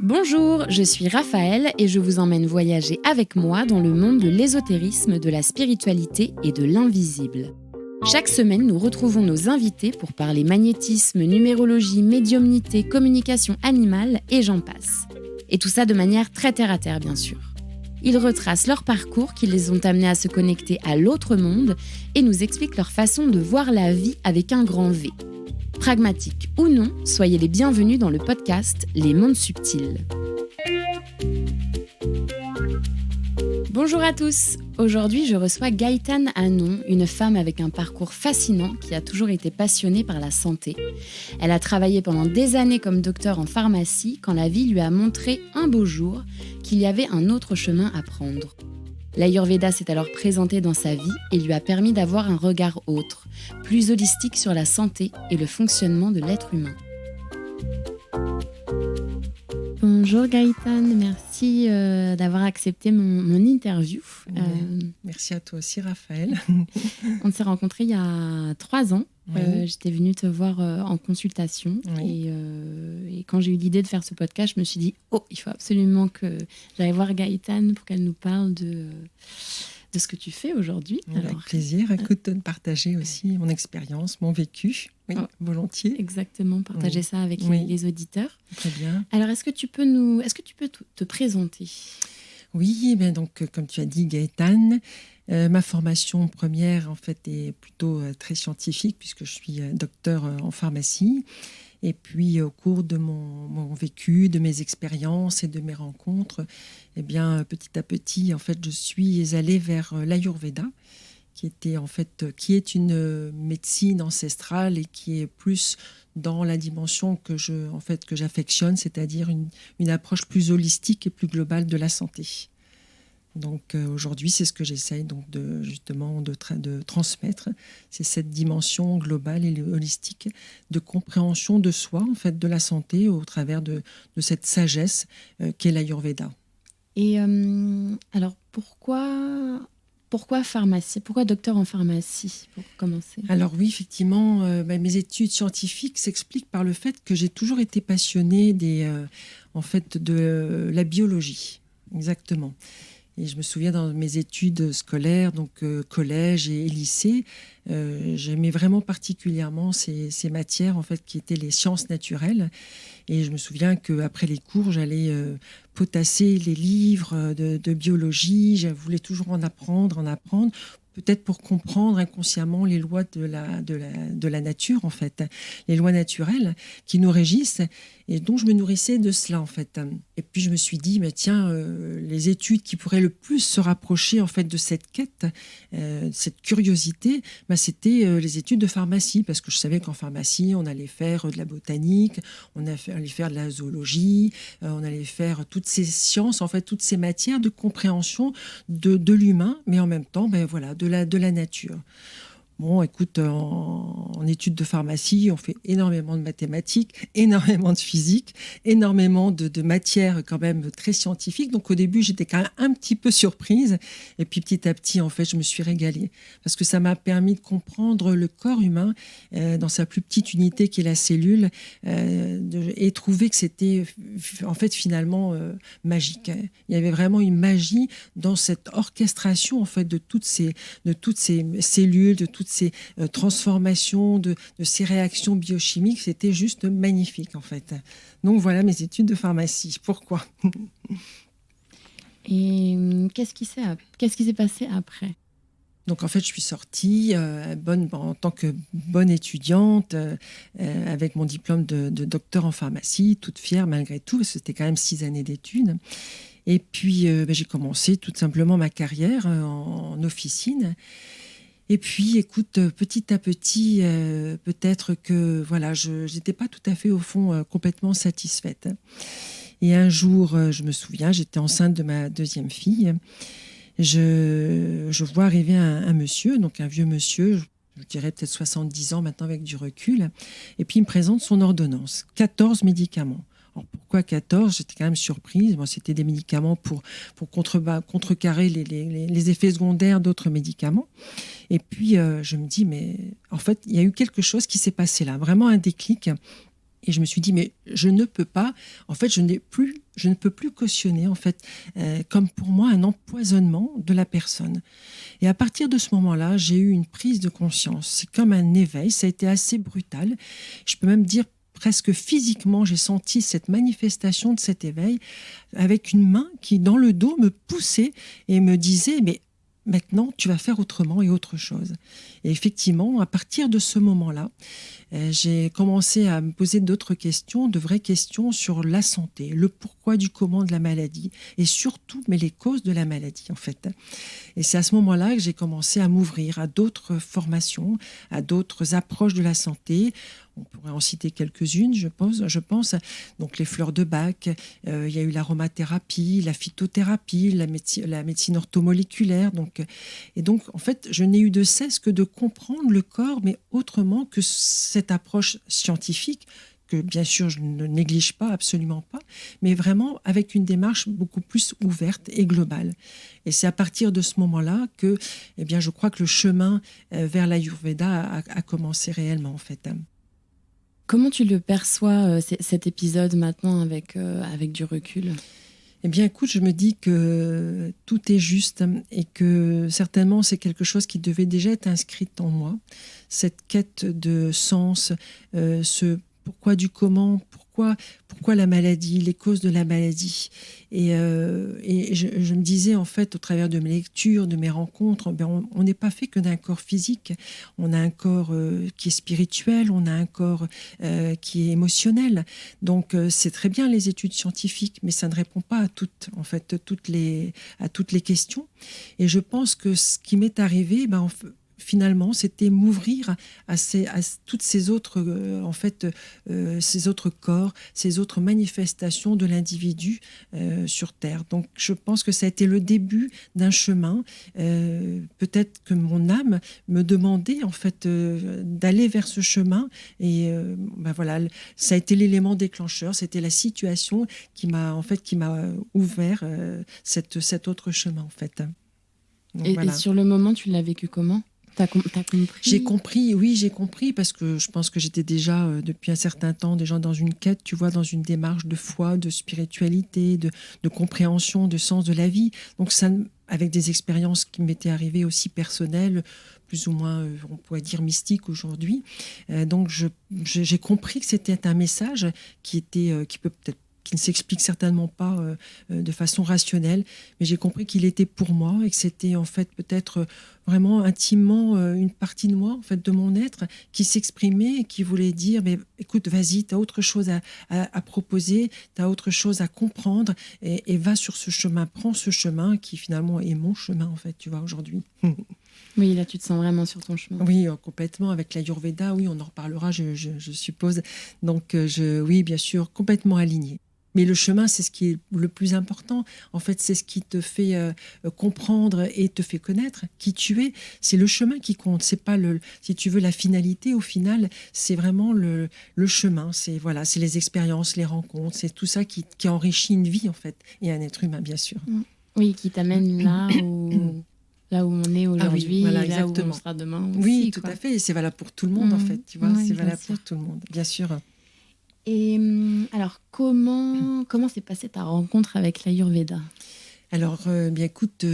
Bonjour, je suis Raphaël et je vous emmène voyager avec moi dans le monde de l'ésotérisme, de la spiritualité et de l'invisible. Chaque semaine, nous retrouvons nos invités pour parler magnétisme, numérologie, médiumnité, communication animale et j'en passe. Et tout ça de manière très terre-à-terre, bien sûr. Ils retracent leur parcours qui les ont amenés à se connecter à l'autre monde et nous expliquent leur façon de voir la vie avec un grand V. Pragmatique ou non, soyez les bienvenus dans le podcast Les Mondes Subtils. Bonjour à tous. Aujourd'hui, je reçois Gaëtane Hannon, une femme avec un parcours fascinant qui a toujours été passionnée par la santé. Elle a travaillé pendant des années comme docteur en pharmacie quand la vie lui a montré un beau jour qu'il y avait un autre chemin à prendre. L'Ayurveda s'est alors présenté dans sa vie et lui a permis d'avoir un regard autre, plus holistique sur la santé et le fonctionnement de l'être humain. Bonjour Gaëtane, merci d'avoir accepté mon interview. Merci à toi aussi Raphaël. On s'est rencontrés il y a 3 ans. Oui. J'étais venue te voir en consultation et quand j'ai eu l'idée de faire ce podcast, je me suis dit il faut absolument que j'aille voir Gaëtane pour qu'elle nous parle de ce que tu fais aujourd'hui. Avec plaisir, écoute, de partager aussi mon expérience, mon vécu, volontiers. Exactement, partager ça avec les auditeurs. Très bien. Alors, est-ce que tu peux te présenter ? Oui, donc comme tu as dit, Gaëtane, ma formation première en fait est plutôt très scientifique puisque je suis docteur en pharmacie. Et puis, au cours de mon vécu, de mes expériences et de mes rencontres, petit à petit, en fait, je suis allée vers l'Ayurveda, qui est une médecine ancestrale et qui est plus dans la dimension que j'affectionne, c'est-à-dire une approche plus holistique et plus globale de la santé. Donc aujourd'hui, c'est ce que j'essaye de transmettre, c'est cette dimension globale et holistique de compréhension de soi, en fait, de la santé au travers de cette sagesse qu'est l'Ayurveda. Et alors pourquoi pharmacie ? Pourquoi docteur en pharmacie, pour commencer ? Alors oui, effectivement, mes études scientifiques s'expliquent par le fait que j'ai toujours été passionnée de la biologie, exactement. Et je me souviens dans mes études scolaires, donc collège et lycée, j'aimais vraiment particulièrement ces matières en fait qui étaient les sciences naturelles. Et je me souviens qu'après les cours, j'allais potasser les livres de biologie. Je voulais toujours en apprendre, peut-être pour comprendre inconsciemment les lois de la nature, en fait, les lois naturelles qui nous régissent. Et donc, je me nourrissais de cela, en fait. Et puis, je me suis dit, les études qui pourraient le plus se rapprocher, en fait, de cette quête, cette curiosité, c'était les études de pharmacie, parce que je savais qu'en pharmacie, on allait faire de la botanique, on allait faire de la zoologie, on allait faire toutes ces sciences, en fait, toutes ces matières de compréhension de l'humain, mais en même temps, de la nature. Bon, écoute, en études de pharmacie, on fait énormément de mathématiques, énormément de physique, énormément de matières quand même très scientifiques. Donc au début, j'étais quand même un petit peu surprise. Et puis petit à petit, en fait, je me suis régalée. Parce que ça m'a permis de comprendre le corps humain dans sa plus petite unité qui est la cellule et trouver que c'était en fait finalement magique. Il y avait vraiment une magie dans cette orchestration en fait de toutes ces cellules, de toutes ces transformations, de ces réactions biochimiques. C'était juste magnifique, en fait. Donc, voilà mes études de pharmacie. Pourquoi ? Et qu'est-ce qui s'est passé après ? Donc, en fait, je suis sortie en tant que bonne étudiante avec mon diplôme de docteur en pharmacie, toute fière malgré tout, parce que c'était quand même 6 années d'études. Et puis, j'ai commencé tout simplement ma carrière en officine. Et puis, écoute, petit à petit, peut-être que je n'étais pas tout à fait, au fond, complètement satisfaite. Et un jour, je me souviens, j'étais enceinte de ma 2e fille. Je vois arriver un monsieur, donc un vieux monsieur, je dirais peut-être 70 ans maintenant avec du recul. Et puis, il me présente son ordonnance, 14 médicaments. Alors, pourquoi 14 ? J'étais quand même surprise. Bon, c'était des médicaments pour contrecarrer les effets secondaires d'autres médicaments. Et puis, je me dis, mais en fait, il y a eu quelque chose qui s'est passé là, vraiment un déclic. Et je me suis dit, mais je ne peux pas, en fait, je ne peux plus cautionner, en fait, comme pour moi, un empoisonnement de la personne. Et à partir de ce moment-là, j'ai eu une prise de conscience. C'est comme un éveil, ça a été assez brutal. Je peux même dire presque physiquement, j'ai senti cette manifestation de cet éveil avec une main qui, dans le dos, me poussait et me disait, mais maintenant, tu vas faire autrement et autre chose. Et effectivement, à partir de ce moment-là, j'ai commencé à me poser d'autres questions, de vraies questions sur la santé, le pourquoi du comment de la maladie et surtout, mais les causes de la maladie en fait. Et c'est à ce moment-là que j'ai commencé à m'ouvrir à d'autres formations, à d'autres approches de la santé. On pourrait en citer quelques-unes, je pense. Donc les fleurs de Bach, il y a eu l'aromathérapie, la phytothérapie, la médecine orthomoléculaire. Et donc, en fait, je n'ai eu de cesse que de comprendre le corps, mais autrement que cette approche scientifique, que bien sûr je ne néglige pas, absolument pas, mais vraiment avec une démarche beaucoup plus ouverte et globale. Et c'est à partir de ce moment-là que, eh bien, je crois que le chemin vers l'Ayurveda a commencé réellement, en fait. Comment tu le perçois, cet épisode maintenant avec du recul ? Eh bien, écoute, je me dis que tout est juste et que certainement c'est quelque chose qui devait déjà être inscrit en moi. Cette quête de sens, ce pourquoi du comment, pourquoi la maladie, les causes de la maladie. Et je me disais, en fait, au travers de mes lectures, de mes rencontres, on n'est pas fait que d'un corps physique. On a un corps qui est spirituel, on a un corps qui est émotionnel. Donc, c'est très bien les études scientifiques, mais ça ne répond pas à toutes les questions. Et je pense que ce qui m'est arrivé, finalement, c'était m'ouvrir à toutes ces autres, ces autres corps, ces autres manifestations de l'individu sur Terre. Donc, je pense que ça a été le début d'un chemin. Peut-être que mon âme me demandait, en fait, d'aller vers ce chemin. Et voilà, ça a été l'élément déclencheur. C'était la situation qui m'a ouvert cet autre chemin, en fait. Donc, et sur le moment, tu l'as vécu comment ? T'as compris ? J'ai compris, parce que je pense que j'étais déjà, depuis un certain temps, déjà dans une quête, tu vois, dans une démarche de foi, de spiritualité, de compréhension, de sens de la vie. Donc, ça, avec des expériences qui m'étaient arrivées aussi personnelles, plus ou moins, on pourrait dire mystiques aujourd'hui. Donc, j'ai compris que c'était un message qui ne s'explique certainement pas de façon rationnelle, mais j'ai compris qu'il était pour moi et que c'était en fait peut-être vraiment intimement une partie de moi, en fait, de mon être, qui s'exprimait et qui voulait dire, mais écoute, vas-y, tu as autre chose à proposer, tu as autre chose à comprendre et va sur ce chemin, prends ce chemin qui finalement est mon chemin, en fait, tu vois, aujourd'hui. Oui, là, tu te sens vraiment sur ton chemin. Oui, complètement. Avec l'Ayurveda, oui, on en reparlera, je suppose. Donc, oui, bien sûr, complètement alignée. Mais le chemin, c'est ce qui est le plus important. En fait, c'est ce qui te fait comprendre et te fait connaître qui tu es. C'est le chemin qui compte. C'est pas si tu veux, la finalité. Au final, c'est vraiment le chemin. C'est les expériences, les rencontres. C'est tout ça qui enrichit une vie, en fait, et un être humain, bien sûr. Oui, qui t'amène là où on est aujourd'hui, là où on sera demain aussi. Oui, tout à fait. Et c'est valable pour tout le monde, en fait. Tu vois, c'est valable pour tout le monde, bien sûr. Et alors, comment s'est passée ta rencontre avec l'Ayurveda ? Alors, bien écoute,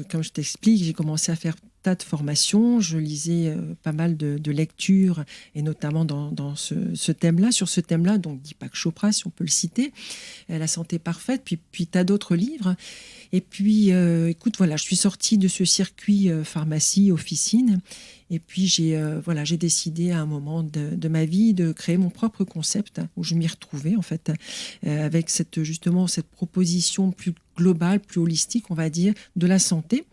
comme je t'explique, j'ai commencé à faire tas de formations. Je lisais pas mal de lectures, et notamment dans ce thème-là, sur ce thème-là, donc Deepak Chopra, si on peut le citer, La santé parfaite, puis tas d'autres livres. Et puis, écoute, voilà, je suis sortie de ce circuit pharmacie, officine. Et puis, j'ai décidé à un moment de ma vie de créer mon propre concept où je m'y retrouvais, en fait, avec cette proposition plus globale, plus holistique, on va dire, de la santé.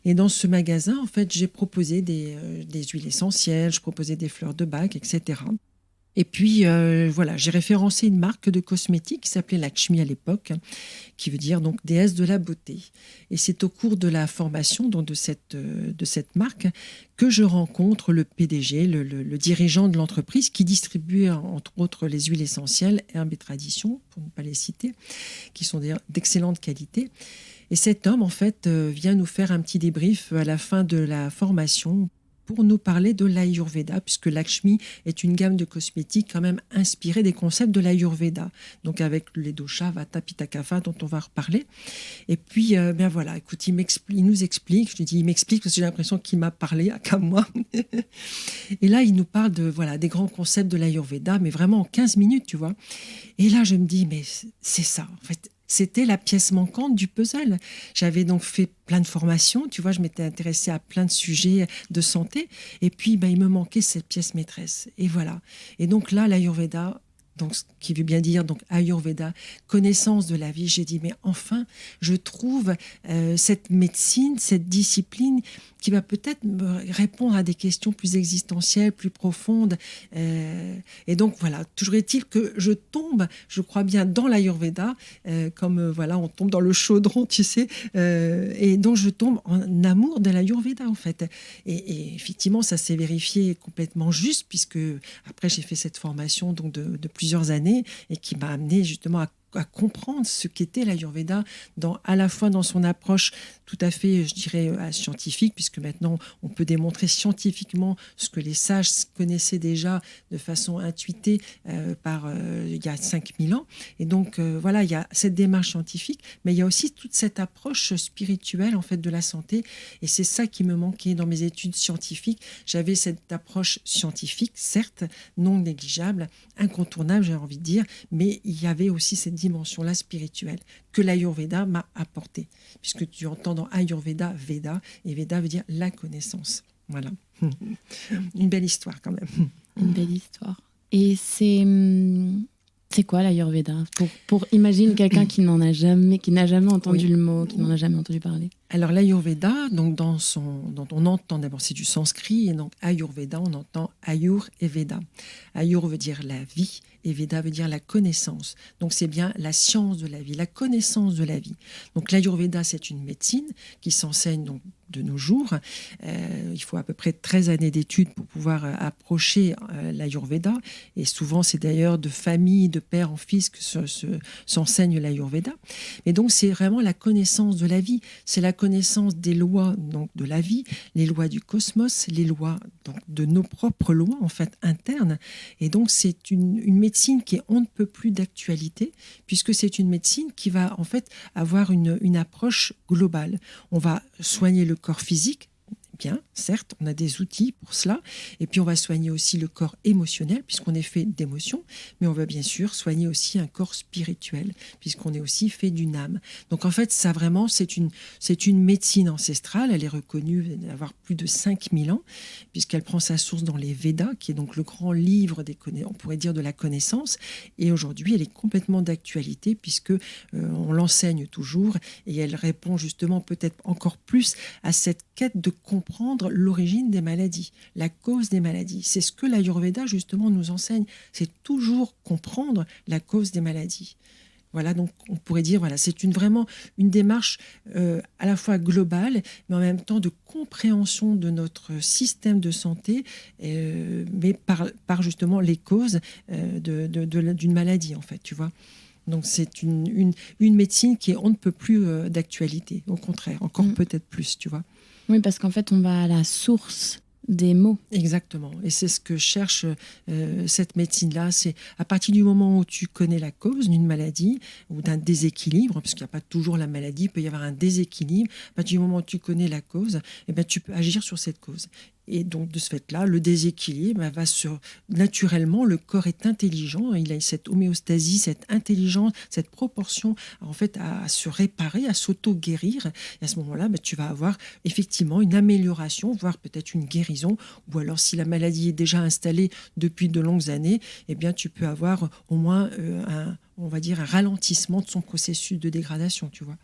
Et dans ce magasin, en fait, j'ai proposé des huiles essentielles, je proposais des fleurs de Bach, etc. Et puis, voilà, j'ai référencé une marque de cosmétiques qui s'appelait Lakshmi à l'époque, qui veut dire donc déesse de la beauté. Et c'est au cours de la formation donc, de cette marque que je rencontre le PDG, le dirigeant de l'entreprise, qui distribue entre autres les huiles essentielles, Herbes et Traditions, pour ne pas les citer, qui sont d'excellente qualité. Et cet homme, en fait, vient nous faire un petit débrief à la fin de la formation pour nous parler de l'Ayurveda, puisque Lakshmi est une gamme de cosmétiques quand même inspirée des concepts de l'Ayurveda, donc avec les doshas, Vata, Pitta, Kapha, dont on va reparler. Et puis, ben voilà, écoute, il nous explique, je te dis il m'explique parce que j'ai l'impression qu'il m'a parlé, qu'à moi. Et là, il nous parle des grands concepts de l'Ayurveda, mais vraiment en 15 minutes, tu vois. Et là, je me dis, mais c'est ça, en fait. C'était la pièce manquante du puzzle. J'avais donc fait plein de formations, tu vois, je m'étais intéressée à plein de sujets de santé. Et puis, il me manquait cette pièce maîtresse. Et voilà. Et donc là, l'Ayurveda, donc, ce qui veut bien dire donc Ayurveda, connaissance de la vie, j'ai dit, mais enfin, je trouve cette médecine, cette discipline qui va peut-être me répondre à des questions plus existentielles, plus profondes. Et donc, voilà, toujours est-il que je tombe, je crois bien, dans l'Ayurveda, voilà, on tombe dans le chaudron, tu sais, et donc je tombe en amour de l'Ayurveda, en fait. Et effectivement, ça s'est vérifié complètement juste, puisque après, j'ai fait cette formation donc, de plusieurs années et qui m'a amené justement à comprendre ce qu'était l'Ayurveda, à la fois dans son approche tout à fait, je dirais, scientifique, puisque maintenant on peut démontrer scientifiquement ce que les sages connaissaient déjà de façon intuitée il y a 5000 ans. Et donc voilà, il y a cette démarche scientifique, mais il y a aussi toute cette approche spirituelle en fait de la santé, et c'est ça qui me manquait dans mes études scientifiques. J'avais cette approche scientifique, certes, non négligeable, incontournable, j'ai envie de dire, mais il y avait aussi cette dimension-là spirituelle que l'Ayurveda m'a apportée, puisque tu entends dans Ayurveda, Veda, et Veda veut dire la connaissance. Voilà. Une belle histoire quand même. Une belle histoire. Et c'est quoi l'Ayurveda pour imagine quelqu'un qui n'a jamais entendu le mot, qui n'en a jamais entendu parler. Alors l'Ayurveda, donc dont on entend d'abord, c'est du sanskrit, et donc Ayurveda, on entend Ayur et Veda. Ayur veut dire la vie et Veda veut dire la connaissance. Donc c'est bien la science de la vie, la connaissance de la vie. Donc l'Ayurveda, c'est une médecine qui s'enseigne donc de nos jours. Il faut à peu près 13 années d'études pour pouvoir approcher l'Ayurveda, et souvent c'est d'ailleurs de famille, de père en fils que s'enseigne l'Ayurveda. Mais donc c'est vraiment la connaissance de la vie, c'est la connaissance des lois donc, de la vie, les lois du cosmos, les lois donc, de nos propres lois en fait internes. Et donc c'est une médecine qui est on ne peut plus d'actualité, puisque c'est une médecine qui va en fait avoir une approche globale. On va soigner le corps physique. Bien, certes, on a des outils pour cela. Et puis, on va soigner aussi le corps émotionnel, puisqu'on est fait d'émotions. Mais on va bien sûr soigner aussi un corps spirituel, puisqu'on est aussi fait d'une âme. Donc, en fait, ça vraiment, c'est une médecine ancestrale. Elle est reconnue d'avoir plus de 5000 ans, puisqu'elle prend sa source dans les Védas, qui est donc le grand livre on pourrait dire de la connaissance. Et aujourd'hui, elle est complètement d'actualité, puisque on l'enseigne toujours. Et elle répond justement peut-être encore plus à cette quête de comprendre l'origine des maladies, la cause des maladies. C'est ce que l'Ayurveda, justement, nous enseigne. C'est toujours comprendre la cause des maladies. Voilà, donc on pourrait dire, voilà, c'est vraiment une démarche à la fois globale, mais en même temps de compréhension de notre système de santé, mais par justement les causes d'une maladie, en fait, tu vois. Donc c'est une médecine qui est on ne peut plus d'actualité, au contraire, encore peut-être plus, tu vois. Oui, parce qu'en fait, on va à la source des mots. Exactement. Et c'est ce que cherche cette médecine-là. C'est à partir du moment où tu connais la cause d'une maladie ou d'un déséquilibre, parce qu'il n'y a pas toujours la maladie, il peut y avoir un déséquilibre. À partir du moment où tu connais la cause, tu peux agir sur cette cause. Et donc, de ce fait-là, le déséquilibre naturellement, le corps est intelligent, il a cette homéostasie, cette intelligence, cette proportion en fait à se réparer, à s'auto-guérir. Et à ce moment-là, tu vas avoir effectivement une amélioration, voire peut-être une guérison. Ou alors, si la maladie est déjà installée depuis de longues années, tu peux avoir au moins on va dire, un ralentissement de son processus de dégradation, tu vois.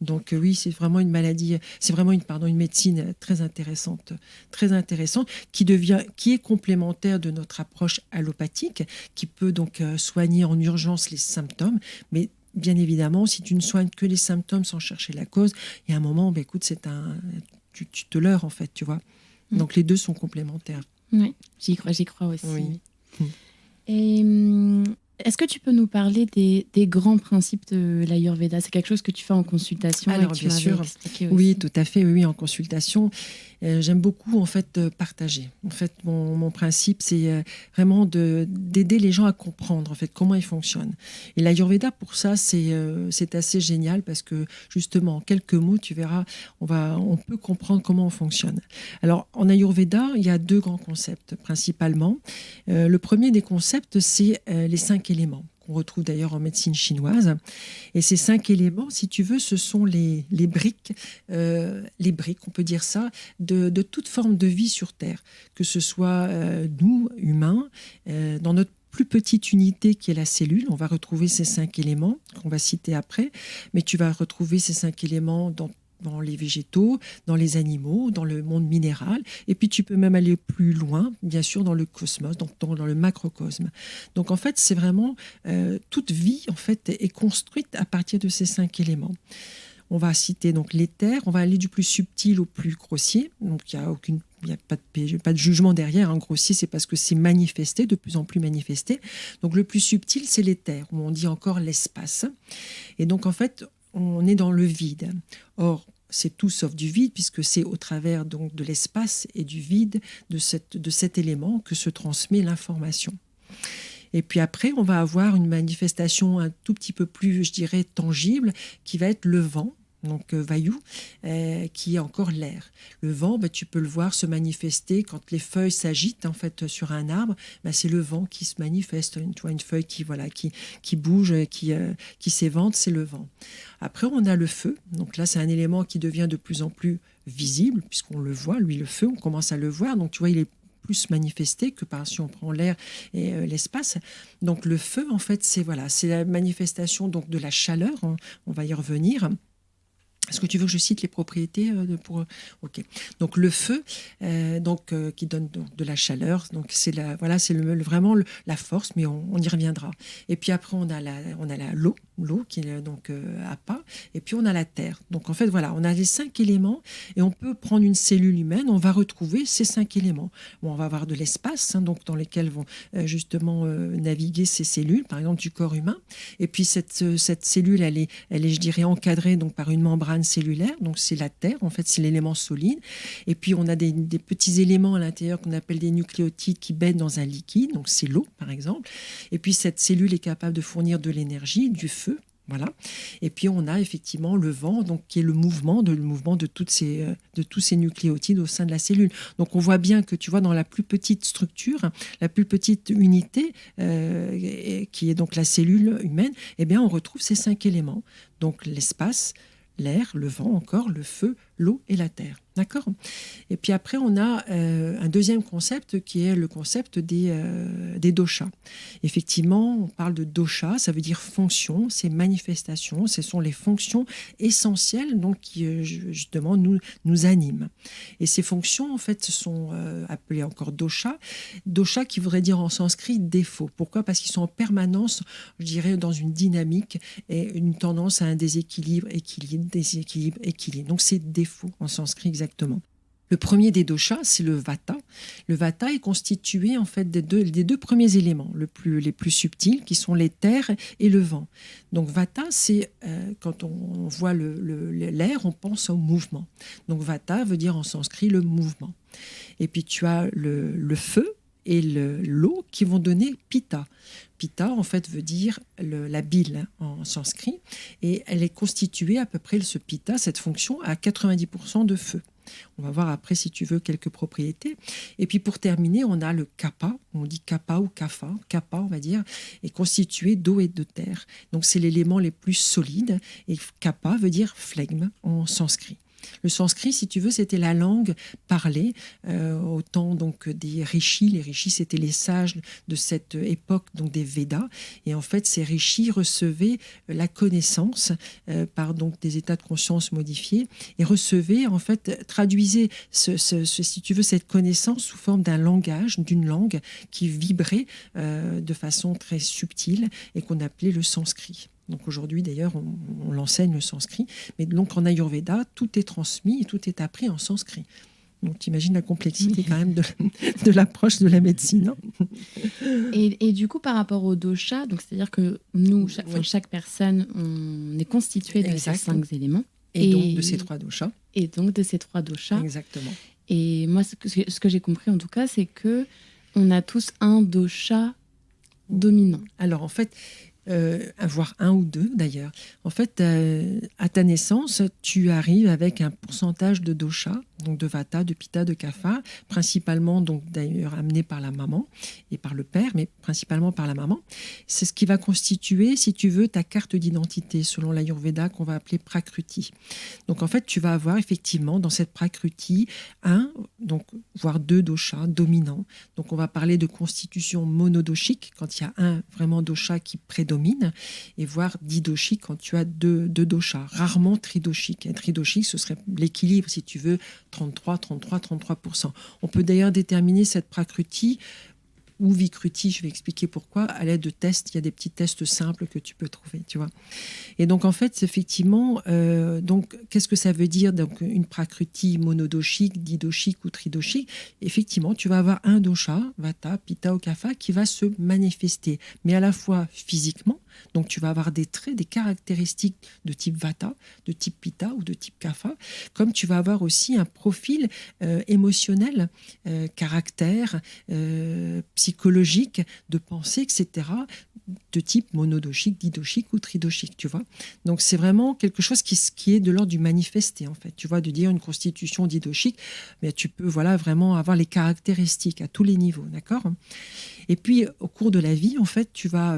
Donc oui, c'est vraiment une maladie, c'est vraiment une médecine très intéressante, qui est complémentaire de notre approche allopathique, qui peut donc soigner en urgence les symptômes, mais bien évidemment, si tu ne soignes que les symptômes sans chercher la cause, il y a un moment, écoute, tu te leurres en fait, tu vois. Donc les deux sont complémentaires. Oui, j'y crois aussi. Oui. Et est-ce que tu peux nous parler des grands principes de l'Ayurveda? C'est quelque chose que tu fais en consultation. Alors, et que tu bien sûr. expliqué aussi. Oui, tout à fait. Oui, en consultation. J'aime beaucoup en fait partager. En fait, mon principe, c'est vraiment d'aider les gens à comprendre en fait comment ils fonctionnent. Et l'Ayurveda, pour ça, c'est assez génial parce que justement, en quelques mots, tu verras, on peut comprendre comment on fonctionne. Alors, en Ayurveda, il y a 2 grands concepts principalement. Le premier des concepts, c'est les 5 éléments, qu'on retrouve d'ailleurs en médecine chinoise. Et ces 5 éléments, si tu veux, ce sont les briques, on peut dire ça, de toute forme de vie sur Terre, que ce soit nous, humains, dans notre plus petite unité qui est la cellule, on va retrouver ces 5 éléments qu'on va citer après, mais tu vas retrouver ces 5 éléments dans les végétaux, dans les animaux, dans le monde minéral. Et puis, tu peux même aller plus loin, bien sûr, dans le cosmos, donc dans le macrocosme. Donc, en fait, c'est vraiment toute vie, en fait, est construite à partir de ces 5 éléments. On va citer donc l'éther, on va aller du plus subtil au plus grossier. Donc, il n'y a pas de jugement derrière. Un grossier, c'est parce que c'est manifesté, de plus en plus manifesté. Donc, le plus subtil, c'est l'éther, où on dit encore l'espace. Et donc, en fait, on est dans le vide. Or, c'est tout sauf du vide, puisque c'est au travers donc de l'espace et du vide, de cet élément, que se transmet l'information. Et puis après, on va avoir une manifestation un tout petit peu plus, je dirais, tangible, qui va être le vent. Donc Vayu, qui est encore l'air. Le vent, tu peux le voir se manifester quand les feuilles s'agitent en fait sur un arbre. C'est le vent qui se manifeste. Tu vois, une feuille qui bouge, qui s'évente, c'est le vent. Après, on a le feu. Donc là, c'est un élément qui devient de plus en plus visible, puisqu'on le voit, lui, le feu, on commence à le voir. Donc tu vois, il est plus manifesté que si on prend l'air et l'espace. Donc le feu, en fait, c'est la manifestation donc, de la chaleur. On va y revenir. Est-ce que tu veux que je cite les propriétés Ok. Donc le feu, qui donne donc de la chaleur. Donc c'est vraiment la force, mais on y reviendra. Et puis après on a l'eau qui est donc Apa, et puis on a la terre. Donc en fait on a les 5 éléments et on peut prendre une cellule humaine, on va retrouver ces 5 éléments. Bon, on va avoir de l'espace, donc dans lesquels vont justement naviguer ces cellules, par exemple du corps humain. Et puis cette cellule, elle est, je dirais, encadrée donc par une membrane cellulaire, donc c'est la terre, en fait c'est l'élément solide, et puis on a des petits éléments à l'intérieur qu'on appelle des nucléotides qui baignent dans un liquide, donc c'est l'eau par exemple, et puis cette cellule est capable de fournir de l'énergie, du feu, voilà. Et puis on a effectivement le vent, donc qui est le mouvement de tous ces nucléotides au sein de la cellule. Donc on voit bien que tu vois dans la plus petite structure, la plus petite unité, qui est donc la cellule humaine, on retrouve ces 5 éléments. Donc l'espace, l'air, le vent encore, le feu, l'eau et la terre. D'accord ? Et puis après, on a un deuxième concept qui est le concept des doshas. Effectivement, on parle de dosha, ça veut dire fonction, c'est manifestation, ce sont les fonctions essentielles donc, qui justement nous animent. Et ces fonctions, en fait, sont appelées encore dosha. Dosha qui voudrait dire en sanskrit défaut. Pourquoi ? Parce qu'ils sont en permanence, je dirais, dans une dynamique et une tendance à un déséquilibre, déséquilibre. Donc c'est défaut en sanskrit exactement. Le premier des doshas, c'est le vata. Le vata est constitué en fait des deux premiers éléments, les plus subtils, qui sont les terres et le vent. Donc vata, c'est quand on voit l'air, on pense au mouvement. Donc vata veut dire en sanskrit le mouvement. Et puis tu as le feu et l'eau qui vont donner pitta. Pitta, en fait, veut dire la bile en sanskrit. Et elle est constituée à peu près, ce pitta, cette fonction, à 90% de feu. On va voir après, si tu veux, quelques propriétés. Et puis pour terminer, on a le kapha. On dit kapha ou kapha. Kapha, on va dire, est constitué d'eau et de terre. Donc c'est l'élément les plus solides. Et kapha veut dire flegme en sanskrit. Le sanskrit, si tu veux, c'était la langue parlée au temps donc des rishis. Les rishis, c'était les sages de cette époque, donc des Védas. Et en fait, ces rishis recevaient la connaissance par donc des états de conscience modifiés et recevaient, en fait, traduisaient si tu veux, cette connaissance sous forme d'un langage, d'une langue qui vibrait de façon très subtile et qu'on appelait le sanskrit. Donc aujourd'hui, d'ailleurs, on l'enseigne le sanskrit. Mais donc en Ayurveda, tout est transmis et tout est appris en sanskrit. Donc tu imagines la complexité quand même de l'approche de la médecine. Hein. Et du coup, par rapport au dosha, donc c'est-à-dire que nous, chaque personne, on est constitué de ces 5 éléments. Et donc de ces 3 doshas. Et donc de ces 3 doshas. Exactement. Et moi, ce que j'ai compris en tout cas, c'est que on a tous un dosha dominant. Alors en fait, voire 1 ou 2 d'ailleurs. En fait, à ta naissance, tu arrives avec un pourcentage de dosha, donc de vata, de pitta, de kapha, principalement donc d'ailleurs amené par la maman et par le père, mais principalement par la maman. C'est ce qui va constituer, si tu veux, ta carte d'identité selon l'Ayurveda qu'on va appeler Prakruti. Donc en fait, tu vas avoir effectivement dans cette Prakruti 1, donc voire 2 doshas dominants. Donc on va parler de constitution monodoshique quand il y a un vraiment dosha qui prédomine, et voire didoshique quand tu as deux doshas, rarement tridoshique. Tridoshique, ce serait l'équilibre, si tu veux, 33%. On peut d'ailleurs déterminer cette prakruti ou vikruti, je vais expliquer pourquoi, à l'aide de tests. Il y a des petits tests simples que tu peux trouver, tu vois. Et donc, en fait, effectivement, donc, qu'est-ce que ça veut dire, donc, une prakruti monodoshique, didoshique ou tridoshique? Effectivement, tu vas avoir un dosha, vata, pitta ou kapha, qui va se manifester, mais à la fois physiquement, donc tu vas avoir des traits, des caractéristiques de type vata, de type pitta ou de type kapha, comme tu vas avoir aussi un profil émotionnel, caractère, psychologique, de pensée, etc., de type monodoshique, didoshique ou tridoshique, tu vois. Donc c'est vraiment quelque chose qui est de l'ordre du manifesté, en fait, tu vois, de dire une constitution didoshique, mais tu peux voilà vraiment avoir les caractéristiques à tous les niveaux, d'accord ? Et puis, au cours de la vie, en fait, tu vas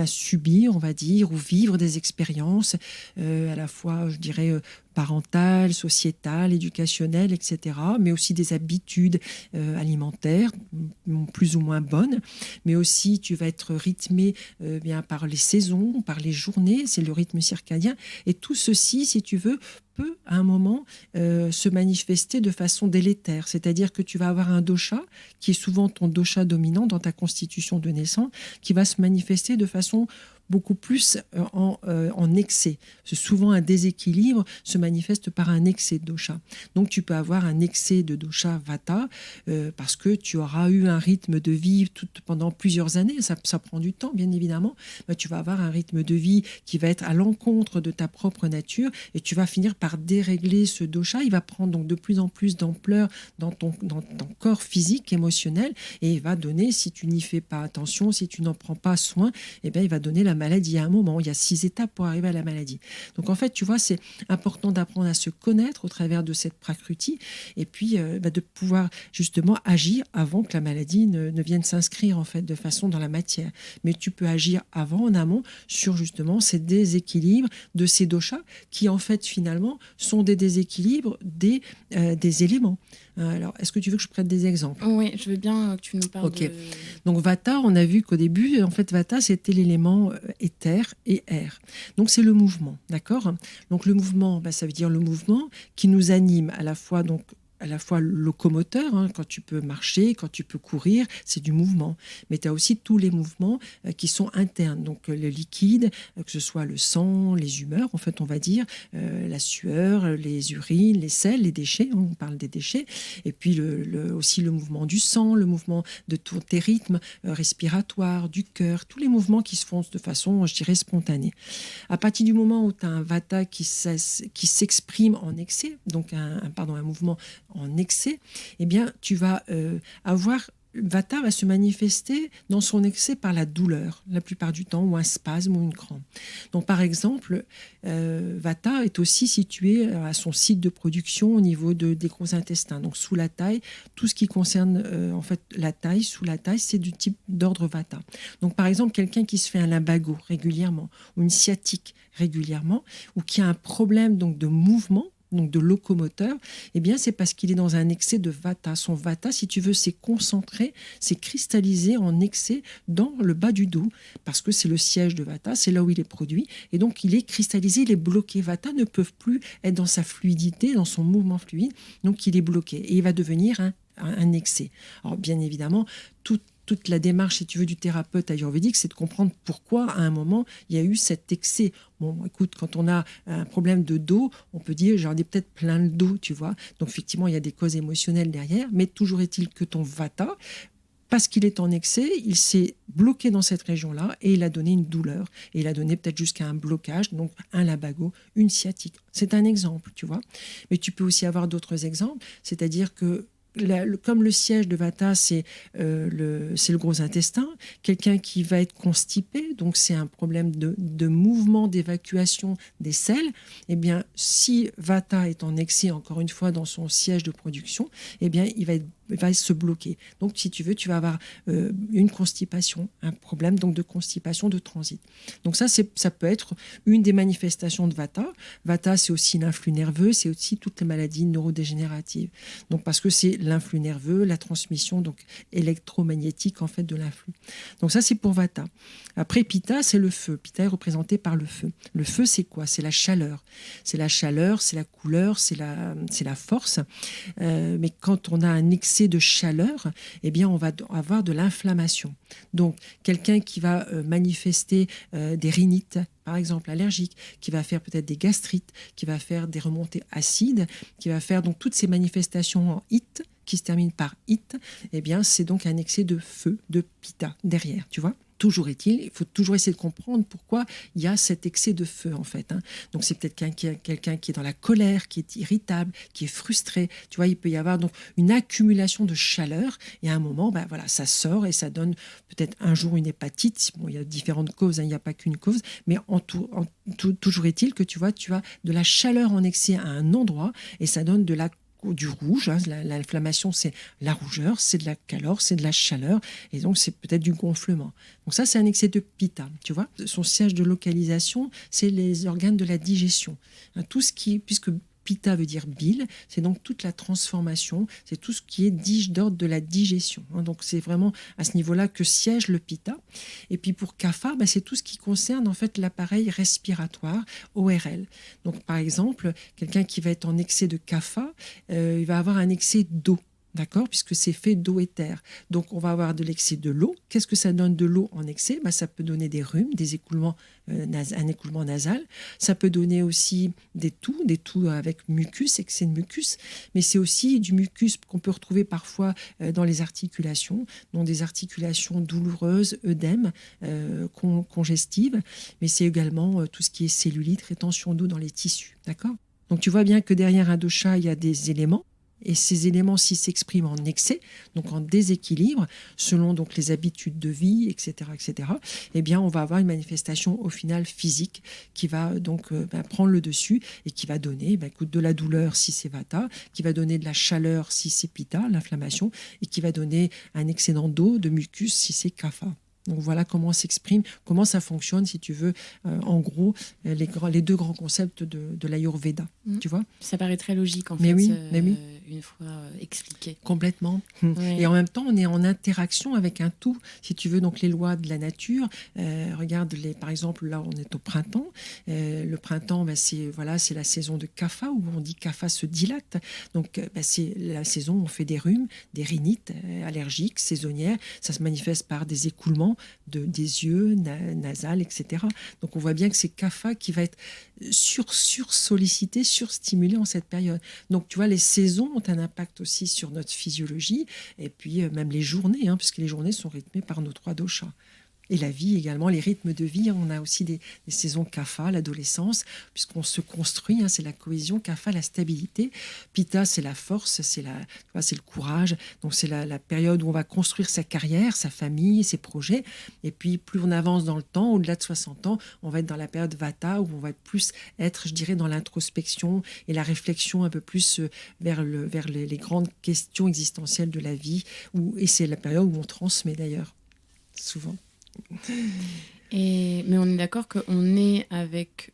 subir, on va dire, ou vivre des expériences à la fois, je dirais, parentales, sociétales, éducationnelles, etc., mais aussi des habitudes alimentaires, plus ou moins bonnes, mais aussi tu vas être rythmé bien par les saisons, par les journées, c'est le rythme circadien, et tout ceci, si tu veux, peut à un moment se manifester de façon délétère, c'est-à-dire que tu vas avoir un dosha qui est souvent ton dosha dominant dans ta constitution de naissance, qui va se manifester de façon beaucoup plus en excès. Souvent, un déséquilibre se manifeste par un excès de dosha. Donc, tu peux avoir un excès de dosha vata parce que tu auras eu un rythme de vie pendant plusieurs années. Ça prend du temps, bien évidemment. Mais tu vas avoir un rythme de vie qui va être à l'encontre de ta propre nature et tu vas finir par dérégler ce dosha. Il va prendre donc de plus en plus d'ampleur dans ton corps physique, émotionnel, et il va donner, si tu n'y fais pas attention, si tu n'en prends pas soin, eh bien, il va donner la maladie à un moment. Il y a 6 étapes pour arriver à la maladie. Donc en fait, tu vois, c'est important d'apprendre à se connaître au travers de cette prakruti et puis de pouvoir justement agir avant que la maladie ne vienne s'inscrire en fait de façon dans la matière. Mais tu peux agir avant, en amont, sur justement ces déséquilibres de ces doshas qui en fait finalement sont des déséquilibres des éléments. Alors, est-ce que tu veux que je prenne des exemples ? Oui, je veux bien que tu nous parles de... Donc, vata, on a vu qu'au début, en fait, vata, c'était l'élément éther et air. Donc, c'est le mouvement, d'accord ? Donc, le mouvement, ça veut dire le mouvement qui nous anime à la fois, donc, à la fois locomoteur, quand tu peux marcher, quand tu peux courir, c'est du mouvement. Mais tu as aussi tous les mouvements qui sont internes, donc le liquide, que ce soit le sang, les humeurs, en fait, on va dire, la sueur, les urines, les selles, les déchets, on parle des déchets, et puis aussi le mouvement du sang, le mouvement de tous tes rythmes respiratoires, du cœur, tous les mouvements qui se font de façon, je dirais, spontanée. À partir du moment où tu as un vata qui s'exprime en excès, donc un mouvement en excès, eh bien, tu vas avoir... Vata va se manifester dans son excès par la douleur, la plupart du temps, ou un spasme ou une crampe. Donc, par exemple, Vata est aussi situé à son site de production au niveau des gros intestins. Donc, sous la taille, tout ce qui concerne en fait la taille, sous la taille, c'est du type d'ordre Vata. Donc, par exemple, quelqu'un qui se fait un lumbago régulièrement, ou une sciatique régulièrement, ou qui a un problème donc de mouvement, donc de locomoteur, eh bien c'est parce qu'il est dans un excès de vata. Son vata, si tu veux, s'est concentré, s'est cristallisé en excès dans le bas du dos, parce que c'est le siège de vata, c'est là où il est produit, et donc il est cristallisé, il est bloqué. Vata ne peut plus être dans sa fluidité, dans son mouvement fluide, donc il est bloqué, et il va devenir un excès. Alors bien évidemment, toute la démarche, si tu veux, du thérapeute ayurvédique, c'est de comprendre pourquoi, à un moment, il y a eu cet excès. Bon, écoute, quand on a un problème de dos, on peut dire, j'en ai peut-être plein le dos, tu vois. Donc, effectivement, il y a des causes émotionnelles derrière, mais toujours est-il que ton vata, parce qu'il est en excès, il s'est bloqué dans cette région-là et il a donné une douleur. Et il a donné peut-être jusqu'à un blocage, donc un lumbago, une sciatique. C'est un exemple, tu vois. Mais tu peux aussi avoir d'autres exemples, c'est-à-dire que comme le siège de Vata, c'est le gros intestin, quelqu'un qui va être constipé, donc c'est un problème de mouvement, d'évacuation des selles, eh bien, si Vata est en excès, encore une fois, dans son siège de production, eh bien, il va se bloquer. Donc, si tu veux, tu vas avoir une constipation, un problème donc de constipation de transit. Donc ça peut être une des manifestations de Vata. Vata, c'est aussi l'influx nerveux, c'est aussi toutes les maladies neurodégénératives. Donc, parce que c'est l'influx nerveux, la transmission donc électromagnétique en fait de l'influx. Donc ça, c'est pour Vata. Après, Pitta, c'est le feu. Pitta est représenté par le feu. Le feu, c'est quoi? C'est la chaleur. C'est la chaleur, c'est la couleur, c'est la force. Mais quand on a un excès de chaleur, eh bien, on va avoir de l'inflammation. Donc, quelqu'un qui va manifester des rhinites, par exemple allergiques, qui va faire peut-être des gastrites, qui va faire des remontées acides, qui va faire donc toutes ces manifestations en it, qui se terminent par it, eh bien, c'est donc un excès de feu, de pitta derrière, tu vois. Toujours est-il, il faut toujours essayer de comprendre pourquoi il y a cet excès de feu, en fait. Donc, c'est peut-être quelqu'un qui est dans la colère, qui est irritable, qui est frustré. Tu vois, il peut y avoir donc une accumulation de chaleur. Et à un moment, ben, voilà, ça sort et ça donne peut-être un jour une hépatite. Bon, il y a différentes causes, il n'y a pas qu'une cause. Mais toujours est-il que tu vois, tu as de la chaleur en excès à un endroit et ça donne du rouge, l'inflammation c'est la rougeur, c'est de la calor, c'est de la chaleur et donc c'est peut-être du gonflement. Donc ça c'est un excès de pitta, tu vois. Son siège de localisation c'est les organes de la digestion. Tout ce qui, puisque Pitta veut dire bile, c'est donc toute la transformation, c'est tout ce qui est d'ordre de la digestion. Donc c'est vraiment à ce niveau-là que siège le Pitta. Et puis pour Kapha, c'est tout ce qui concerne en fait l'appareil respiratoire, ORL. Donc par exemple, quelqu'un qui va être en excès de Kapha, il va avoir un excès d'eau. D'accord, puisque c'est fait d'eau et terre. Donc, on va avoir de l'excès de l'eau. Qu'est-ce que ça donne de l'eau en excès? Ça peut donner des rhumes, des écoulements, un écoulement nasal. Ça peut donner aussi des toux avec mucus, excès de mucus. Mais c'est aussi du mucus qu'on peut retrouver parfois dans les articulations, dans des articulations douloureuses, œdèmes, congestives. Mais c'est également tout ce qui est cellulite, rétention d'eau dans les tissus. D'accord? Donc, tu vois bien que derrière un dosha, il y a des éléments. Et ces éléments, s'ils s'expriment en excès, donc en déséquilibre, selon donc les habitudes de vie, etc., eh bien, on va avoir une manifestation au final physique qui va donc prendre le dessus et qui va donner de la douleur si c'est Vata, qui va donner de la chaleur si c'est Pitta, l'inflammation, et qui va donner un excédent d'eau, de mucus si c'est Kapha. Donc voilà comment s'exprime, comment ça fonctionne, si tu veux, en gros, les deux grands concepts de l'Ayurveda. Tu vois ? Ça paraît très logique, en mais fait, oui. une fois expliqué. Complètement. Ouais. Et en même temps, on est en interaction avec un tout, si tu veux, donc les lois de la nature. Regarde, par exemple, là, on est au printemps. Le printemps, c'est la saison de Kapha, où on dit Kapha se dilate. Donc, c'est la saison où on fait des rhumes, des rhinites allergiques, saisonnières. Ça se manifeste par des écoulements des yeux, nasales, etc. Donc on voit bien que c'est Kapha qui va être sursollicité, surstimulé en cette période. Donc tu vois, les saisons ont un impact aussi sur notre physiologie et puis même les journées, puisque les journées sont rythmées par nos 3 doshas. Et la vie également, les rythmes de vie. On a aussi des saisons Kapha, l'adolescence, puisqu'on se construit, c'est la cohésion. Kapha, la stabilité. Pitta, c'est la force, c'est le courage. Donc c'est la période où on va construire sa carrière, sa famille, ses projets. Et puis plus on avance dans le temps, au-delà de 60 ans, on va être dans la période Vata, où on va être, je dirais, dans l'introspection et la réflexion un peu plus vers les grandes questions existentielles de la vie. Et c'est la période où on transmet d'ailleurs, souvent. Mais on est d'accord qu'on est avec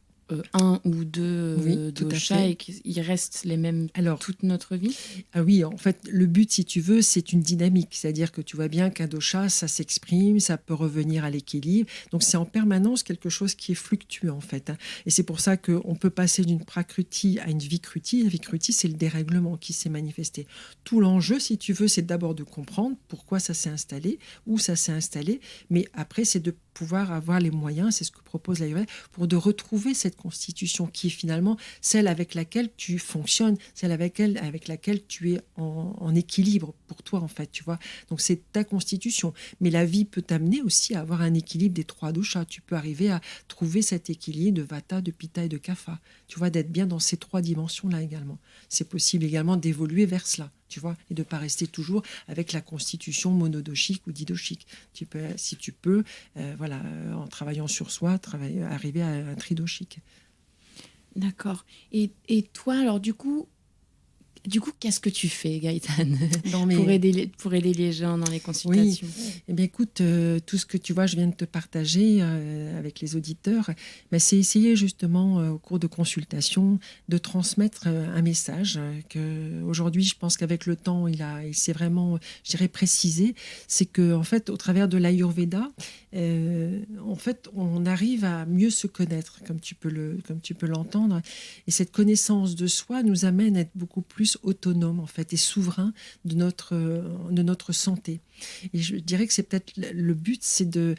un ou deux Oui, tout à doshas fait. et qu'ils restent les mêmes Alors, toute notre vie? ah oui, en fait, le but, si tu veux, c'est une dynamique. C'est-à-dire que tu vois bien qu'un dosha, ça s'exprime, ça peut revenir à l'équilibre. Donc, c'est en permanence quelque chose qui est fluctuant, en fait, hein. Et c'est pour ça qu'on peut passer d'une prakruti à une vikruti. La vikruti, c'est le dérèglement qui s'est manifesté. Tout l'enjeu, si tu veux, c'est d'abord de comprendre pourquoi ça s'est installé, où ça s'est installé. Mais après, c'est de pouvoir avoir les moyens, c'est ce que propose l'Ayurveda, pour de retrouver cette constitution qui est finalement celle avec laquelle tu fonctionnes, celle avec laquelle tu es en équilibre pour toi, en fait, tu vois. Donc, c'est ta constitution. Mais la vie peut t'amener aussi à avoir un équilibre des 3 doshas. Tu peux arriver à trouver cet équilibre de vata, de pitta et de kapha. Tu vois, d'être bien dans ces 3 dimensions-là également. C'est possible également d'évoluer vers cela, tu vois, et de ne pas rester toujours avec la constitution monodoshique ou didoshique. Tu peux, si tu peux, en travaillant sur soi, arriver à un tridoshique. D'accord. Et toi, alors qu'est-ce que tu fais, Gaëtane, Non, mais... pour aider les gens dans les Oui, consultations? eh bien, écoute, tout ce que tu vois, je viens de te partager avec les auditeurs, ben, c'est essayer justement au cours de consultation de transmettre un message que aujourd'hui, je pense qu'avec le temps, il s'est vraiment, je dirais, précisé. C'est que en fait, au travers de l'Ayurveda, en fait, on arrive à mieux se connaître, comme tu peux l'entendre, et cette connaissance de soi nous amène à être beaucoup plus autonome en fait et souverain de notre santé. Et je dirais que c'est peut-être le but, c'est de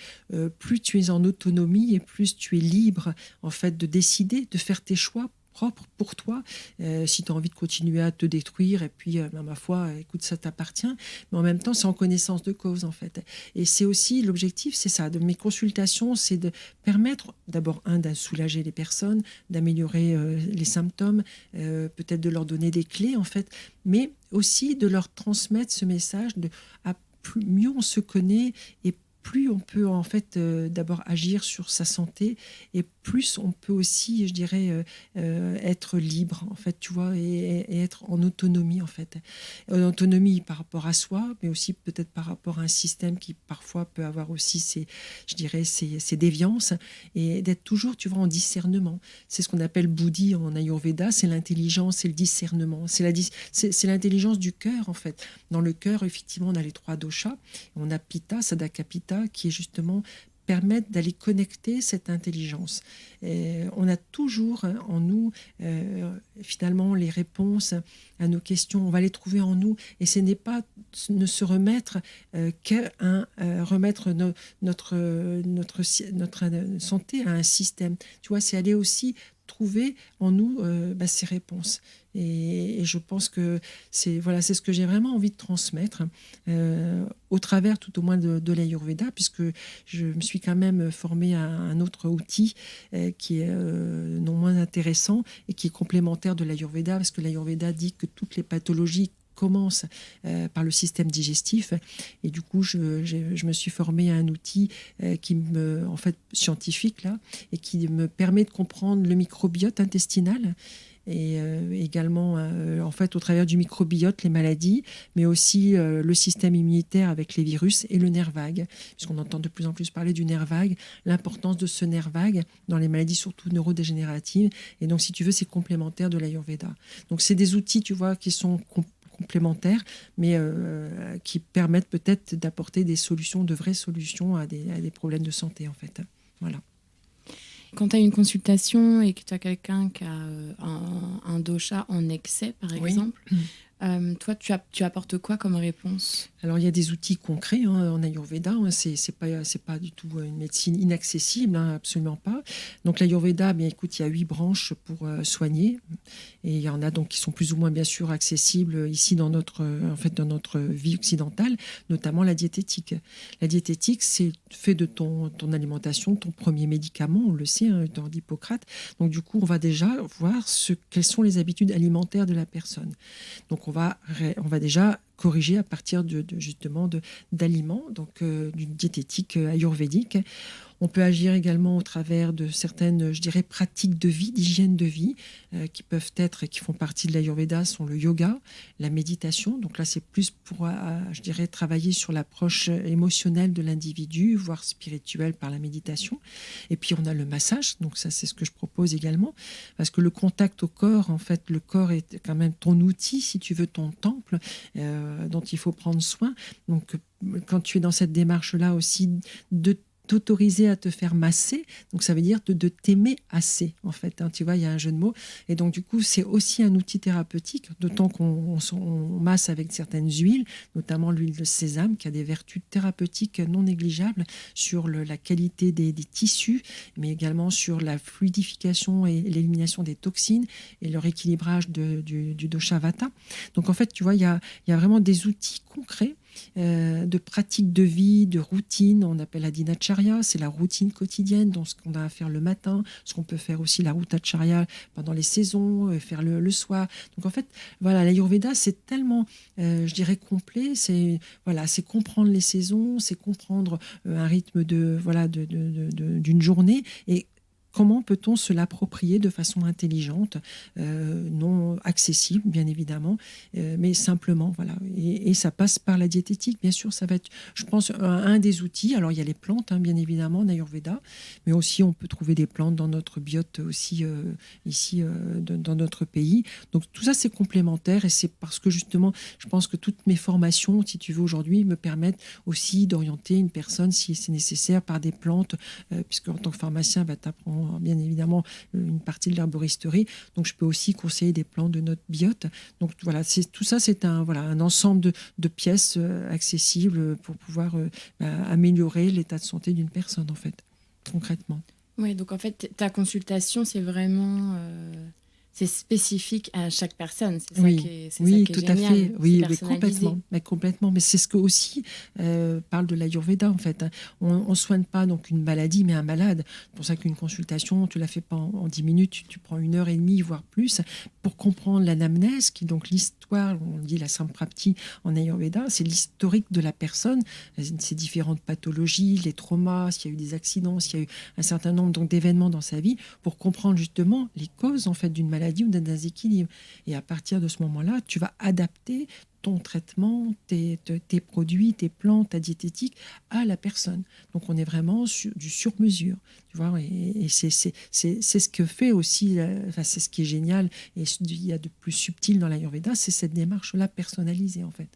plus tu es en autonomie et plus tu es libre en fait de décider, de faire tes choix propres pour toi. Si tu as envie de continuer à te détruire, et puis, ma foi, écoute, ça t'appartient. Mais en même temps, c'est en connaissance de cause, en fait. Et c'est aussi l'objectif, c'est ça, de mes consultations, c'est de permettre d'abord, de soulager les personnes, d'améliorer les symptômes, peut-être de leur donner des clés, en fait, mais aussi de leur transmettre ce message à mieux on se connaît et plus on peut en fait d'abord agir sur sa santé et plus on peut aussi, je dirais, être libre en fait, tu vois, et être en autonomie en fait, en autonomie par rapport à soi, mais aussi peut-être par rapport à un système qui parfois peut avoir aussi je dirais, ses déviances, et d'être toujours, tu vois, en discernement. C'est ce qu'on appelle Buddhi en Ayurveda, c'est l'intelligence, c'est le discernement, c'est l'intelligence du cœur en fait. Dans le cœur, effectivement, on a les 3 doshas, on a Pitta, Sadaka Pitta, qui est justement permettre d'aller connecter cette intelligence. Et on a toujours en nous, finalement, les réponses à nos questions. On va les trouver en nous. Et ce n'est pas ne se remettre remettre notre santé à un système. Tu vois, c'est aller aussi trouver en nous ces réponses. Et je pense que c'est ce que j'ai vraiment envie de transmettre au travers tout au moins de l'Ayurveda, puisque je me suis quand même formée à un autre outil qui est non moins intéressant et qui est complémentaire de l'Ayurveda, parce que l'Ayurveda dit que toutes les pathologies commence par le système digestif, et du coup je me suis formée à un outil en fait scientifique là, et qui me permet de comprendre le microbiote intestinal, et également en fait au travers du microbiote les maladies, mais aussi le système immunitaire avec les virus et le nerf vague, puisqu'on entend de plus en plus parler du nerf vague, l'importance de ce nerf vague dans les maladies surtout neurodégénératives. Et donc si tu veux, c'est complémentaire de l'Ayurveda. Donc c'est des outils, tu vois, qui sont complémentaires, mais qui permettent peut-être d'apporter des solutions, de vraies solutions à des problèmes de santé, en fait. Voilà. Quand tu as une consultation et que tu as quelqu'un qui a un dosha en excès, par exemple, toi, tu apportes quoi comme réponse? Alors, il y a des outils concrets en Ayurveda. C'est pas du tout une médecine inaccessible, absolument pas. Donc, l'Ayurveda, bien écoute, il y a 8 branches pour soigner. Et il y en a donc qui sont plus ou moins, bien sûr, accessibles ici dans notre vie occidentale, notamment la diététique. La diététique, c'est fait de ton alimentation, ton premier médicament, on le sait, dans d'Hippocrate. Donc, du coup, on va déjà voir quelles sont les habitudes alimentaires de la personne. Donc, on va déjà corriger à partir justement d'aliments, donc d'une diététique ayurvédique. On peut agir également au travers de certaines, je dirais, pratiques de vie, d'hygiène de vie, qui peuvent être et qui font partie de l'Ayurveda, sont le yoga, la méditation. Donc là, c'est plus pour, je dirais, travailler sur l'approche émotionnelle de l'individu, voire spirituelle par la méditation. Et puis, on a le massage. Donc ça, c'est ce que je propose également. Parce que le contact au corps, en fait, le corps est quand même ton outil, si tu veux, ton temple, dont il faut prendre soin. Donc, quand tu es dans cette démarche-là aussi de t'autoriser à te faire masser, donc ça veut dire de t'aimer assez, en fait, hein, tu vois, il y a un jeu de mots, et donc du coup c'est aussi un outil thérapeutique, d'autant qu'on masse avec certaines huiles, notamment l'huile de sésame qui a des vertus thérapeutiques non négligeables sur la qualité des tissus, mais également sur la fluidification et l'élimination des toxines et le rééquilibrage du dosha vata. Donc en fait, tu vois, il y a vraiment des outils concrets de pratiques de vie, de routine. On appelle la dinacharya, c'est la routine quotidienne, donc ce qu'on a à faire le matin, ce qu'on peut faire aussi la routacharya pendant les saisons, faire le soir. Donc en fait, voilà, l'Ayurveda, c'est tellement, je dirais, complet. C'est voilà, c'est comprendre les saisons, c'est comprendre un rythme d'une journée et comment peut-on se l'approprier de façon intelligente, non accessible, bien évidemment, mais simplement, voilà. Et ça passe par la diététique, bien sûr, ça va être, je pense, un des outils. Alors, il y a les plantes, hein, bien évidemment, en Ayurveda, mais aussi, on peut trouver des plantes dans notre biote aussi, ici, dans notre pays. Donc, tout ça, c'est complémentaire et c'est parce que, justement, je pense que toutes mes formations, si tu veux, aujourd'hui, me permettent aussi d'orienter une personne, si c'est nécessaire, par des plantes, puisque en tant que pharmacien, tu apprends bien évidemment une partie de l'herboristerie. Donc, je peux aussi conseiller des plantes de notre biote. Donc, voilà, tout ça, c'est un ensemble de pièces accessibles pour pouvoir améliorer l'état de santé d'une personne, en fait, concrètement. Oui, donc en fait, ta consultation, c'est vraiment... c'est spécifique à chaque personne. C'est oui, ça qui est, oui, ça qui est tout génial. à fait. Oui, Personnalisé. complètement. Mais c'est ce que aussi parle de l'Ayurveda, en fait. On ne soigne pas donc une maladie, mais un malade. C'est pour ça qu'une consultation, tu ne la fais pas en 10 minutes, tu prends 1h30, voire plus, pour comprendre l'anamnèse, qui est donc l'histoire, on dit la samprapti en Ayurveda, c'est l'historique de la personne, ses différentes pathologies, les traumas, s'il y a eu des accidents, s'il y a eu un certain nombre donc, d'événements dans sa vie, pour comprendre justement les causes, en fait, d'une maladie ou d'un déséquilibre. Et à partir de ce moment-là, tu vas adapter ton traitement, tes produits, tes plantes, ta diététique à la personne. Donc, on est vraiment du sur-mesure. Tu vois, et c'est ce que fait aussi, c'est ce qui est génial et il y a de plus subtil dans l'Ayurveda, c'est cette démarche-là personnalisée, en fait.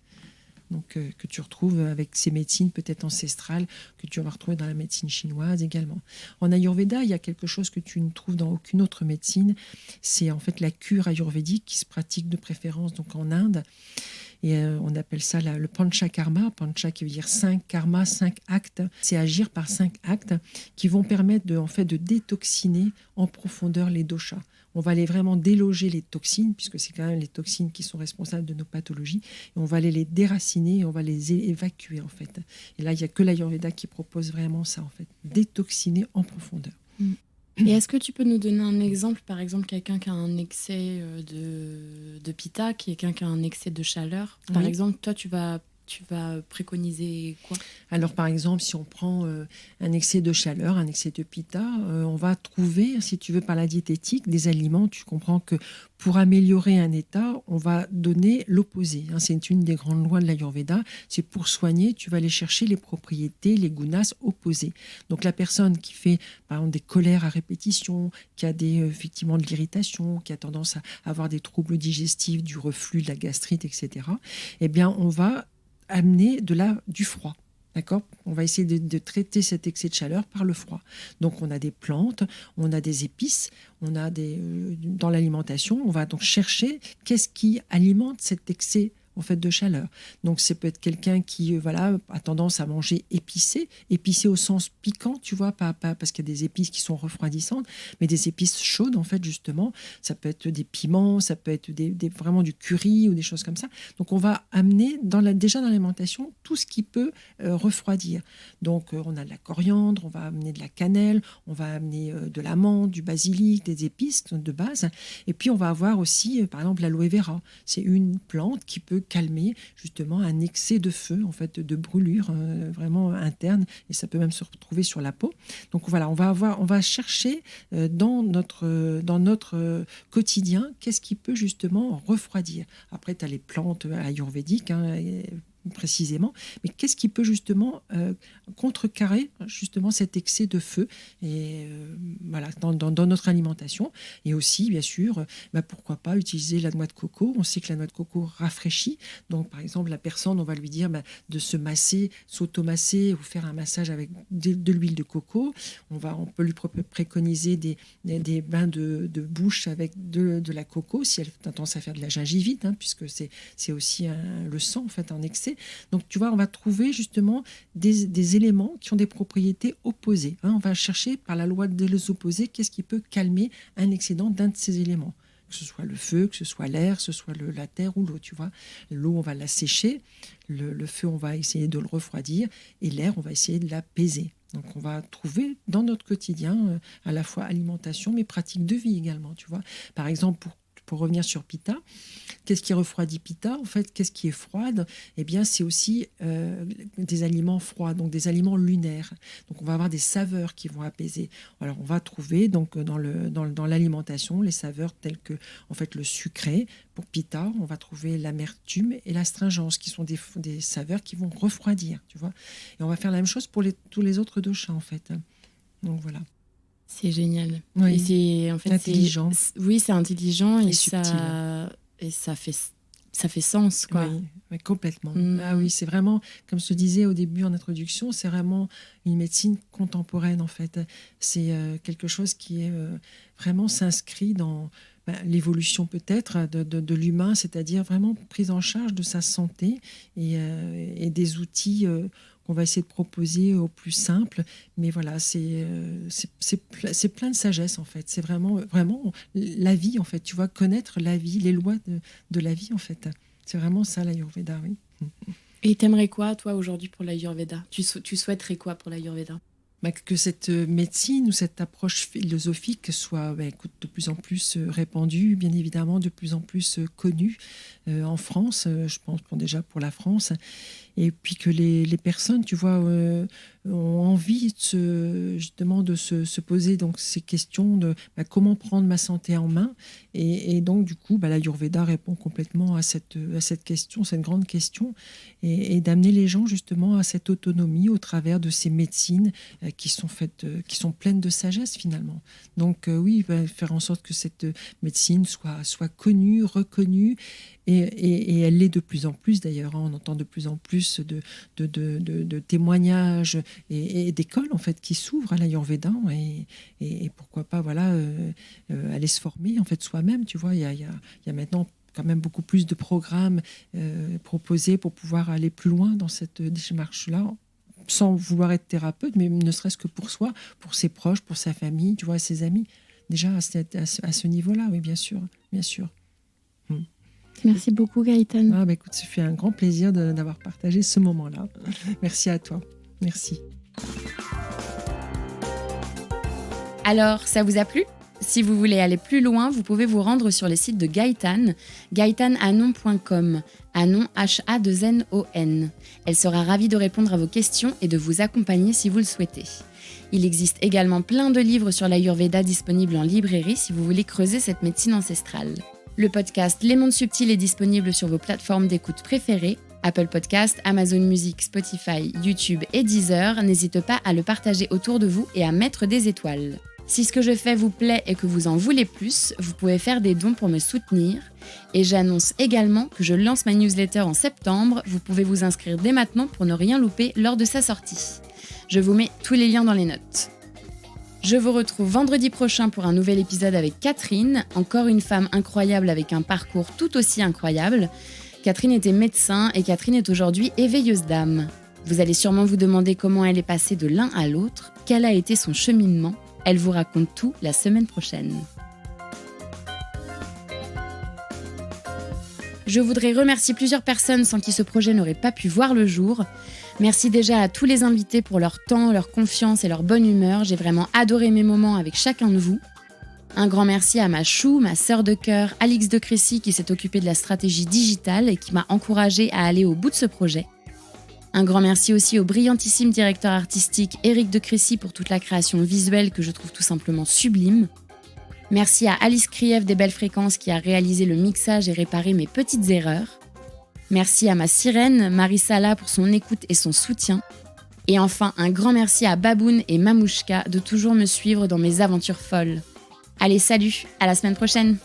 Donc, que tu retrouves avec ces médecines peut-être ancestrales, que tu vas retrouver dans la médecine chinoise également. En Ayurveda, il y a quelque chose que tu ne trouves dans aucune autre médecine, c'est en fait la cure ayurvédique qui se pratique de préférence donc en Inde. Et on appelle ça le panchakarma. Pancha qui veut dire 5, karma, 5 actes. C'est agir par 5 actes qui vont permettre de détoxiner en profondeur les doshas. On va aller vraiment déloger les toxines, puisque c'est quand même les toxines qui sont responsables de nos pathologies. Et on va aller les déraciner et on va les évacuer, en fait. Et là, il n'y a que l'Ayurveda qui propose vraiment ça, en fait. Détoxiner en profondeur. Et est-ce que tu peux nous donner un exemple, par exemple, quelqu'un qui a un excès de pitta, quelqu'un qui a un excès de chaleur. Par exemple, toi, tu vas préconiser quoi? Alors, par exemple, si on prend un excès de chaleur, un excès de pitta, on va trouver, si tu veux, par la diététique, des aliments. Tu comprends que pour améliorer un état, on va donner l'opposé. C'est une des grandes lois de l'Ayurveda. C'est pour soigner, tu vas aller chercher les propriétés, les gunas opposés. Donc, la personne qui fait, par exemple, des colères à répétition, qui a effectivement de l'irritation, qui a tendance à avoir des troubles digestifs, du reflux, de la gastrite, etc., eh bien, on va amener du froid. D'accord ? On va essayer de traiter cet excès de chaleur par le froid. Donc, on a des plantes, on a des épices, on a dans l'alimentation, on va donc chercher qu'est-ce qui alimente cet excès en fait de chaleur. Donc, c'est peut-être quelqu'un qui a tendance à manger épicé au sens piquant, tu vois, pas parce qu'il y a des épices qui sont refroidissantes, mais des épices chaudes, en fait, justement. Ça peut être des piments, ça peut être vraiment du curry ou des choses comme ça. Donc, on va amener déjà dans l'alimentation tout ce qui peut refroidir. Donc, on a de la coriandre, on va amener de la cannelle, on va amener de l'amande, du basilic, des épices de base. Et puis, on va avoir aussi, par exemple, l'aloe vera. C'est une plante qui peut calmer justement un excès de feu, en fait, de brûlure vraiment interne, et ça peut même se retrouver sur la peau. Donc voilà, on va chercher dans notre quotidien qu'est-ce qui peut justement refroidir. Après, tu as les plantes ayurvédiques, précisément, mais qu'est-ce qui peut justement contrecarrer justement cet excès de feu et voilà, dans notre alimentation. Et aussi, bien sûr, pourquoi pas utiliser la noix de coco. On sait que la noix de coco rafraîchit. Donc, par exemple, la personne, on va lui dire de se masser, s'automasser ou faire un massage avec de l'huile de coco. On peut lui préconiser des bains de bouche avec de la coco, si elle a tendance à faire de la gingivite, puisque c'est aussi le sang en fait en excès. Donc, tu vois, on va trouver justement des éléments qui ont des propriétés opposées. On va chercher par la loi des opposés qu'est-ce qui peut calmer un excédent d'un de ces éléments. Que ce soit le feu, que ce soit l'air, que ce soit la terre ou l'eau, tu vois. L'eau, on va la sécher. Le feu, on va essayer de le refroidir. Et l'air, on va essayer de l'apaiser. Donc, on va trouver dans notre quotidien à la fois alimentation, mais pratique de vie également, tu vois. Par exemple, pour revenir sur Pitta, qu'est-ce qui refroidit Pitta ? En fait, qu'est-ce qui est froide ? Eh bien, c'est aussi des aliments froids, donc des aliments lunaires. Donc, on va avoir des saveurs qui vont apaiser. Alors, on va trouver donc dans l'alimentation les saveurs telles que en fait le sucré. Pour Pitta, on va trouver l'amertume et l'astringence, qui sont des saveurs qui vont refroidir, tu vois. Et on va faire la même chose pour tous les autres doshas, en fait. Donc voilà. C'est génial. Oui. Et c'est en fait intelligent. Oui, c'est intelligent et subtil. Ça fait sens, quoi. Oui, complètement. Ah oui, c'est vraiment, comme je te disais au début en introduction, c'est vraiment une médecine contemporaine en fait. C'est quelque chose qui est vraiment s'inscrit dans l'évolution peut-être de l'humain, c'est-à-dire vraiment prise en charge de sa santé et des outils qu'on va essayer de proposer au plus simple. Mais voilà, c'est plein de sagesse en fait. C'est vraiment la vie en fait. Tu vois, connaître la vie, les lois de la vie en fait. C'est vraiment ça l'Ayurveda, oui. Et t'aimerais quoi toi aujourd'hui pour l'Ayurveda ? Tu souhaiterais quoi pour l'Ayurveda ? Que cette médecine ou cette approche philosophique soit de plus en plus répandue, bien évidemment, de plus en plus connue en France, je pense déjà pour la France, et puis que les personnes, tu vois, ont envie justement de se poser donc ces questions de comment prendre ma santé en main, et donc du coup l'Ayurveda répond complètement à cette question, cette grande question, et d'amener les gens justement à cette autonomie au travers de ces médecines qui sont pleines de sagesse finalement. Donc oui, faire en sorte que cette médecine soit connue, reconnue, et elle l'est de plus en plus d'ailleurs. On entend de plus en plus de témoignages et d'écoles en fait qui s'ouvrent à l'Ayurveda, et pourquoi pas aller se former en fait soi-même. Tu vois, il y a maintenant quand même beaucoup plus de programmes proposés pour pouvoir aller plus loin dans cette démarche-là, sans vouloir être thérapeute, mais ne serait-ce que pour soi, pour ses proches, pour sa famille, tu vois, ses amis. Déjà à ce niveau-là, oui, bien sûr, bien sûr. Merci beaucoup, Gaëtane. Écoute, ça fait un grand plaisir d'avoir partagé ce moment-là. Merci à toi. Merci. Alors, ça vous a plu ? Si vous voulez aller plus loin, vous pouvez vous rendre sur le site de Gaëtane, gaetanehanon.com, Hanon, H-A-2-N-O-N. Elle sera ravie de répondre à vos questions et de vous accompagner si vous le souhaitez. Il existe également plein de livres sur l'Ayurveda disponibles en librairie si vous voulez creuser cette médecine ancestrale. Le podcast Les Mondes Subtils est disponible sur vos plateformes d'écoute préférées, Apple Podcasts, Amazon Music, Spotify, YouTube et Deezer. N'hésitez pas à le partager autour de vous et à mettre des étoiles. Si ce que je fais vous plaît et que vous en voulez plus, vous pouvez faire des dons pour me soutenir. Et j'annonce également que je lance ma newsletter en septembre. Vous pouvez vous inscrire dès maintenant pour ne rien louper lors de sa sortie. Je vous mets tous les liens dans les notes. Je vous retrouve vendredi prochain pour un nouvel épisode avec Catherine, encore une femme incroyable avec un parcours tout aussi incroyable. Catherine était médecin et Catherine est aujourd'hui éveilleuse d'âme. Vous allez sûrement vous demander comment elle est passée de l'un à l'autre, quel a été son cheminement. Elle vous raconte tout la semaine prochaine. Je voudrais remercier plusieurs personnes sans qui ce projet n'aurait pas pu voir le jour. Merci déjà à tous les invités pour leur temps, leur confiance et leur bonne humeur. J'ai vraiment adoré mes moments avec chacun de vous. Un grand merci à ma chou, ma sœur de cœur, Alix de Crécy, qui s'est occupée de la stratégie digitale et qui m'a encouragée à aller au bout de ce projet. Un grand merci aussi au brillantissime directeur artistique Éric de Crécy pour toute la création visuelle que je trouve tout simplement sublime. Merci à Alice Krief des Belles Fréquences qui a réalisé le mixage et réparé mes petites erreurs. Merci à ma sirène, Marie Sala, pour son écoute et son soutien. Et enfin, un grand merci à Baboun et Mamouchka de toujours me suivre dans mes aventures folles. Allez, salut, à la semaine prochaine!